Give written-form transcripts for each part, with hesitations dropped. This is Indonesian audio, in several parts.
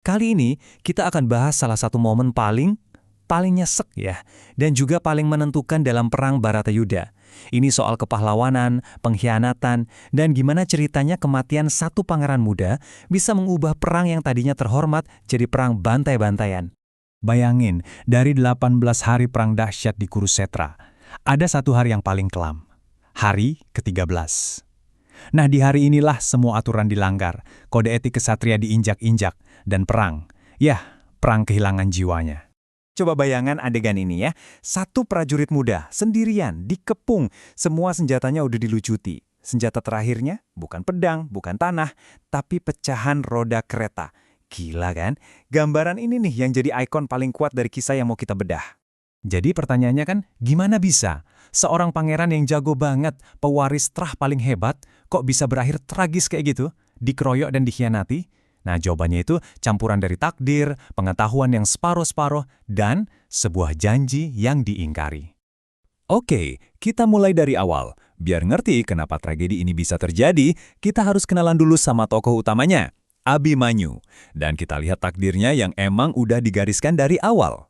Kali ini kita akan bahas salah satu momen paling nyesek ya, dan juga paling menentukan dalam perang Baratayuda. Ini soal kepahlawanan, pengkhianatan, dan gimana ceritanya kematian satu pangeran muda bisa mengubah perang yang tadinya terhormat jadi perang bantai-bantaian. Bayangin, dari 18 hari perang dahsyat di Kurusetra, ada satu hari yang paling kelam. Hari ke-13. Nah, di hari inilah semua aturan dilanggar, kode etik kesatria diinjak-injak, dan perang kehilangan jiwanya. Coba bayangan adegan ini ya, satu prajurit muda, sendirian, dikepung, semua senjatanya udah dilucuti. Senjata terakhirnya bukan pedang, bukan tanah, tapi pecahan roda kereta. Gila kan? Gambaran ini nih yang jadi ikon paling kuat dari kisah yang mau kita bedah. Jadi pertanyaannya kan, gimana bisa? Seorang pangeran yang jago banget, pewaris terah paling hebat, kok bisa berakhir tragis kayak gitu? Dikeroyok dan dikhianati? Nah, jawabannya itu campuran dari takdir, pengetahuan yang separuh-separuh, dan sebuah janji yang diingkari. Oke, kita mulai dari awal. Biar ngerti kenapa tragedi ini bisa terjadi, kita harus kenalan dulu sama tokoh utamanya, Abimanyu. Dan kita lihat takdirnya yang emang udah digariskan dari awal.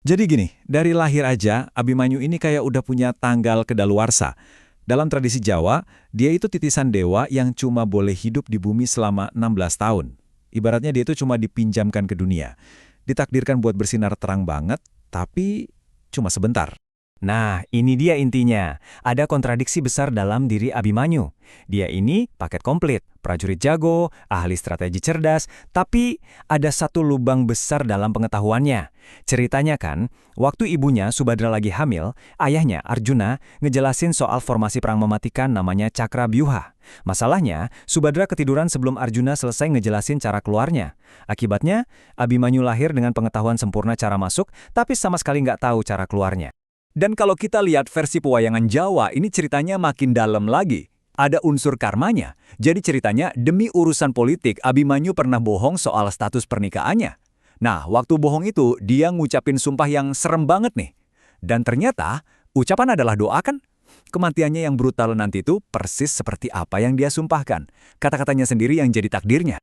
Jadi gini, dari lahir aja, Abimanyu ini kayak udah punya tanggal kedaluarsa. Dalam tradisi Jawa, dia itu titisan dewa yang cuma boleh hidup di bumi selama 16 tahun. Ibaratnya dia itu cuma dipinjamkan ke dunia. Ditakdirkan buat bersinar terang banget, tapi cuma sebentar. Nah, ini dia intinya. Ada kontradiksi besar dalam diri Abimanyu. Dia ini paket komplit, prajurit jago, ahli strategi cerdas, tapi ada satu lubang besar dalam pengetahuannya. Ceritanya kan, waktu ibunya Subadra lagi hamil, ayahnya Arjuna ngejelasin soal formasi perang mematikan namanya Cakrabyuha. Masalahnya, Subadra ketiduran sebelum Arjuna selesai ngejelasin cara keluarnya. Akibatnya, Abimanyu lahir dengan pengetahuan sempurna cara masuk, tapi sama sekali nggak tahu cara keluarnya. Dan kalau kita lihat versi pewayangan Jawa, ini ceritanya makin dalam lagi. Ada unsur karmanya. Jadi ceritanya demi urusan politik, Abimanyu pernah bohong soal status pernikahannya. Nah, waktu bohong itu, dia ngucapin sumpah yang serem banget nih. Dan ternyata, ucapan adalah doa kan? Kematiannya yang brutal nanti itu persis seperti apa yang dia sumpahkan. Kata-katanya sendiri yang jadi takdirnya.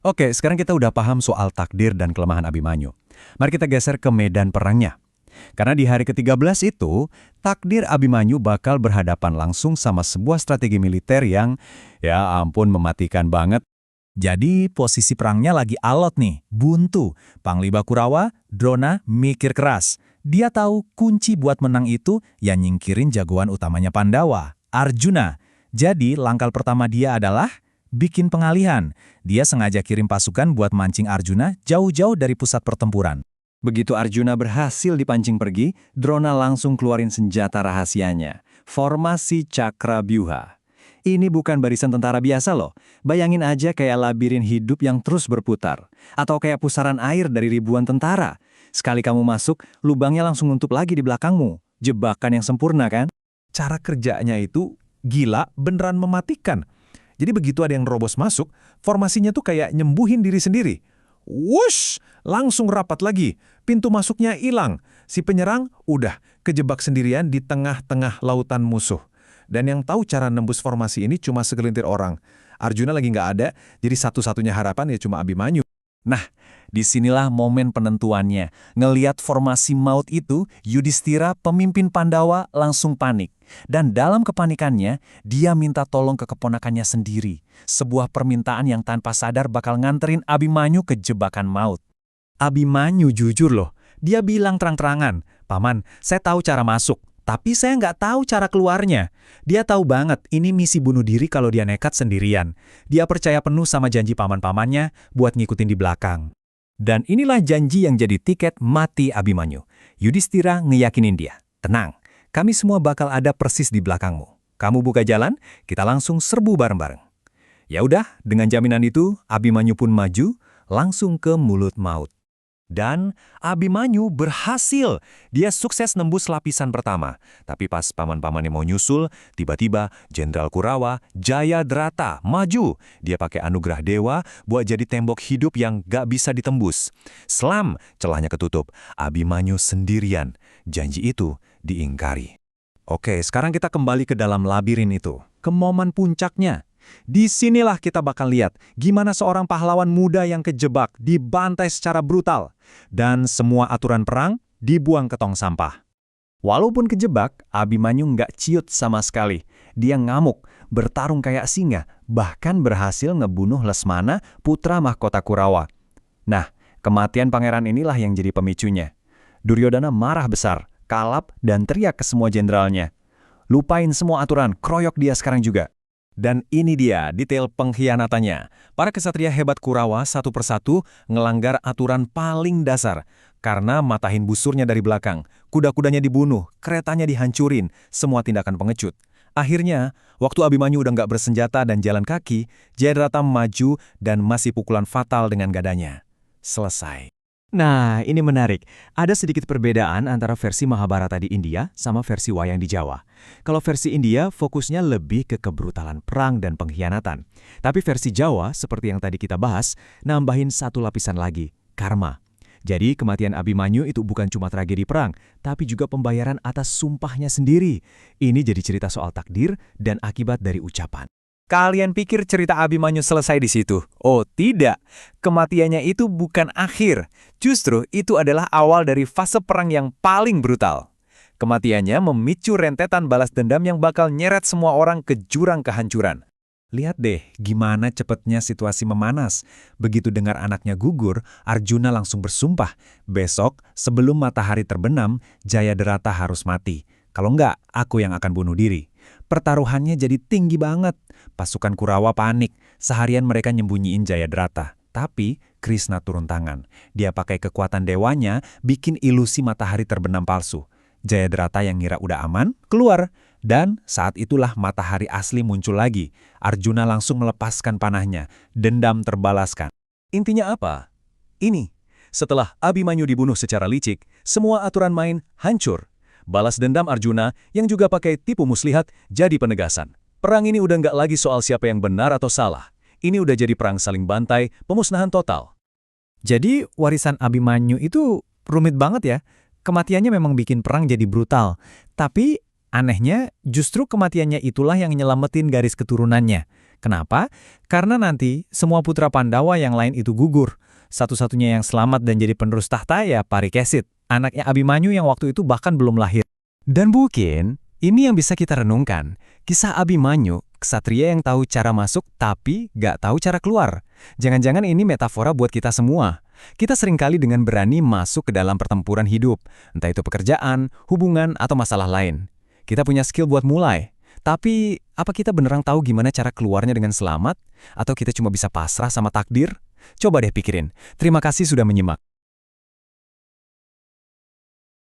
Oke, sekarang kita udah paham soal takdir dan kelemahan Abimanyu. Mari kita geser ke medan perangnya. Karena di hari ke-13 itu, takdir Abimanyu bakal berhadapan langsung sama sebuah strategi militer yang, ya ampun, mematikan banget. Jadi posisi perangnya lagi alot nih, buntu. Panglima Kurawa, Drona, mikir keras. Dia tahu kunci buat menang itu ya nyingkirin jagoan utamanya Pandawa, Arjuna. Jadi langkah pertama dia adalah bikin pengalihan. Dia sengaja kirim pasukan buat mancing Arjuna jauh-jauh dari pusat pertempuran. Begitu Arjuna berhasil dipancing pergi, Drona langsung keluarin senjata rahasianya, formasi Cakrabyuha. Ini bukan barisan tentara biasa loh. Bayangin aja kayak labirin hidup yang terus berputar. Atau kayak pusaran air dari ribuan tentara. Sekali kamu masuk, lubangnya langsung nutup lagi di belakangmu. Jebakan yang sempurna kan? Cara kerjanya itu gila, beneran mematikan. Jadi begitu ada yang robos masuk, formasinya tuh kayak nyembuhin diri sendiri. Wush! Langsung rapat lagi. Pintu masuknya hilang. Si penyerang udah kejebak sendirian di tengah-tengah lautan musuh. Dan yang tahu cara nembus formasi ini cuma segelintir orang. Arjuna lagi nggak ada, jadi satu-satunya harapan ya cuma Abimanyu. Nah, disinilah momen penentuannya. Ngeliat formasi maut itu, Yudhistira, pemimpin Pandawa, langsung panik. Dan dalam kepanikannya, dia minta tolong ke keponakannya sendiri. Sebuah permintaan yang tanpa sadar bakal nganterin Abimanyu ke jebakan maut. Abimanyu jujur loh, dia bilang terang-terangan, "Paman, saya tahu cara masuk, tapi saya nggak tahu cara keluarnya." Dia tahu banget ini misi bunuh diri kalau dia nekat sendirian. Dia percaya penuh sama janji paman-pamannya buat ngikutin di belakang. Dan inilah janji yang jadi tiket mati Abimanyu. Yudhistira ngeyakinin dia, "Tenang, kami semua bakal ada persis di belakangmu. Kamu buka jalan, kita langsung serbu bareng-bareng." Ya udah, dengan jaminan itu, Abimanyu pun maju, langsung ke mulut maut. Dan Abimanyu berhasil. Dia sukses nembus lapisan pertama. Tapi pas paman-pamannya mau nyusul, tiba-tiba Jenderal Kurawa, Jayadrata, maju. Dia pakai anugerah dewa buat jadi tembok hidup yang gak bisa ditembus. Selam, celahnya ketutup. Abimanyu sendirian. Janji itu diingkari. Oke, sekarang kita kembali ke dalam labirin itu. Ke momen puncaknya. Disinilah kita bakal lihat gimana seorang pahlawan muda yang kejebak dibantai secara brutal, dan semua aturan perang dibuang ke tong sampah. Walaupun kejebak, Abimanyu nggak ciut sama sekali. Dia ngamuk, bertarung kayak singa, bahkan berhasil ngebunuh Lesmana, putra mahkota Kurawa. Nah, kematian pangeran inilah yang jadi pemicunya. Duryodhana marah besar, kalap, dan teriak ke semua jenderalnya. Lupain semua aturan, kroyok dia sekarang juga. Dan ini dia detail pengkhianatannya. Para kesatria hebat Kurawa satu persatu ngelanggar aturan paling dasar. Karena matahin busurnya dari belakang, kuda-kudanya dibunuh, keretanya dihancurin, semua tindakan pengecut. Akhirnya, waktu Abimanyu udah nggak bersenjata dan jalan kaki, Jayadratha maju dan masih pukulan fatal dengan gadanya. Selesai. Nah, ini menarik. Ada sedikit perbedaan antara versi Mahabharata di India sama versi wayang di Jawa. Kalau versi India fokusnya lebih ke kebrutalan perang dan pengkhianatan. Tapi versi Jawa, seperti yang tadi kita bahas, nambahin satu lapisan lagi, karma. Jadi kematian Abimanyu itu bukan cuma tragedi perang, tapi juga pembayaran atas sumpahnya sendiri. Ini jadi cerita soal takdir dan akibat dari ucapan. Kalian pikir cerita Abimanyu selesai di situ? Oh tidak, kematiannya itu bukan akhir. Justru itu adalah awal dari fase perang yang paling brutal. Kematiannya memicu rentetan balas dendam yang bakal nyeret semua orang ke jurang kehancuran. Lihat deh gimana cepatnya situasi memanas. Begitu dengar anaknya gugur, Arjuna langsung bersumpah, besok sebelum matahari terbenam, Jayadratha harus mati. Kalau enggak, aku yang akan bunuh diri. Pertaruhannya jadi tinggi banget. Pasukan Kurawa panik. Seharian mereka nyembunyiin Jayadratha. Tapi Krishna turun tangan. Dia pakai kekuatan dewanya, bikin ilusi matahari terbenam palsu. Jayadratha yang ngira udah aman, keluar. Dan saat itulah matahari asli muncul lagi. Arjuna langsung melepaskan panahnya. Dendam terbalaskan. Intinya apa? Ini. Setelah Abimanyu dibunuh secara licik, semua aturan main hancur. Balas dendam Arjuna yang juga pakai tipu muslihat jadi penegasan. Perang ini udah nggak lagi soal siapa yang benar atau salah. Ini udah jadi perang saling bantai, pemusnahan total. Jadi warisan Abimanyu itu rumit banget ya. Kematiannya memang bikin perang jadi brutal. Tapi anehnya justru kematiannya itulah yang nyelamatin garis keturunannya. Kenapa? Karena nanti semua putra Pandawa yang lain itu gugur. Satu-satunya yang selamat dan jadi penerus tahta ya Parikesit, anaknya Abimanyu yang waktu itu bahkan belum lahir. Dan mungkin ini yang bisa kita renungkan. Kisah Abimanyu, ksatria yang tahu cara masuk tapi gak tahu cara keluar. Jangan-jangan ini metafora buat kita semua. Kita seringkali dengan berani masuk ke dalam pertempuran hidup, entah itu pekerjaan, hubungan, atau masalah lain. Kita punya skill buat mulai. Tapi apa kita beneran tahu gimana cara keluarnya dengan selamat? Atau kita cuma bisa pasrah sama takdir? Coba deh pikirin. Terima kasih sudah menyimak.